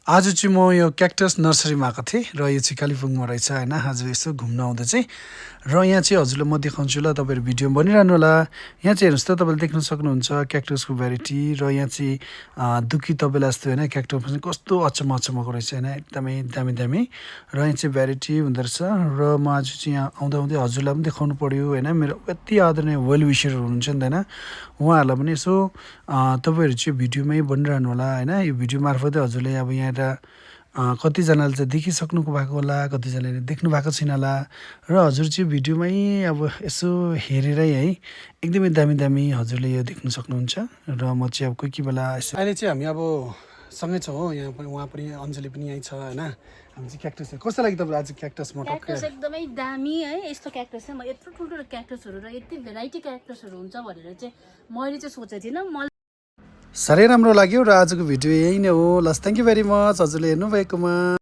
आज चाहिँ म यो क्याक्टस नर्सरीमा आएको थिएँ र यो चाहिँ कालिम्पोङमा रहेछ होइन। आज यसो घुम्न आउँदा चाहिँ र यहाँ चाहिँ हजुरलाई म देखाउँछु ल, तपाईँहरू भिडियो बनिरहनु होला। यहाँ चाहिँ हेर्नुहोस् त, तपाईँले देख्न सक्नुहुन्छ क्याक्टसको भेराइटी। र यहाँ चाहिँ दुखी तपाईँलाई जस्तो होइन, क्याक्टस पनि कस्तो अचम्म अचम्मको रहेछ होइन, एकदमै दामी दामी। र यहाँ चाहिँ भेराइटी हुँदो रहेछ। र म आज चाहिँ यहाँ आउँदा आउँदै हजुरलाई पनि देखाउनु पऱ्यो होइन। मेरो यति आदरणीय वेल विसरहरू हुनुहुन्छ नि त होइन, उहाँहरूलाई पनि यसो तपाईँहरू चाहिँ भिडियोमै बनिरहनु होला होइन। यो भिडियो मार्फतै हजुरले अब यहाँ कतिजनाले चाहिँ देखिसक्नु भएको होला, कतिजनाले देख्नु भएको छैन होला। र हजुर चाहिँ भिडियोमै अब यसो हेरेरै है एकदमै दामी दामी हजुरले यो देख्न सक्नुहुन्छ। र म चाहिँ अब कोही कोही बेला यसो अहिले चाहिँ हामी अब सँगै छौँ हो, यहाँ पनि उहाँ पनि अञ्जली पनि यहीँ छ होइन। हामी चाहिँ क्याक्टस कस्तो लाग्यो तपाईँलाई आज क्याक्टस? म क्याक्टस एकदमै दामी है। यस्तो क्याक्टस चाहिँ म यत्रो ठुल्ठुलो क्याक्टसहरू र यति भेराइटी क्याक्टसहरू हुन्छ भनेर चाहिँ मैले चाहिँ सोचेको थिइनँ। साह्रै राम्रो लाग्यो। र आजको भिडियो यही नै हो। लस्, थ्याङ्क यू भेरी मच हजुरले हेर्नुभएकोमा।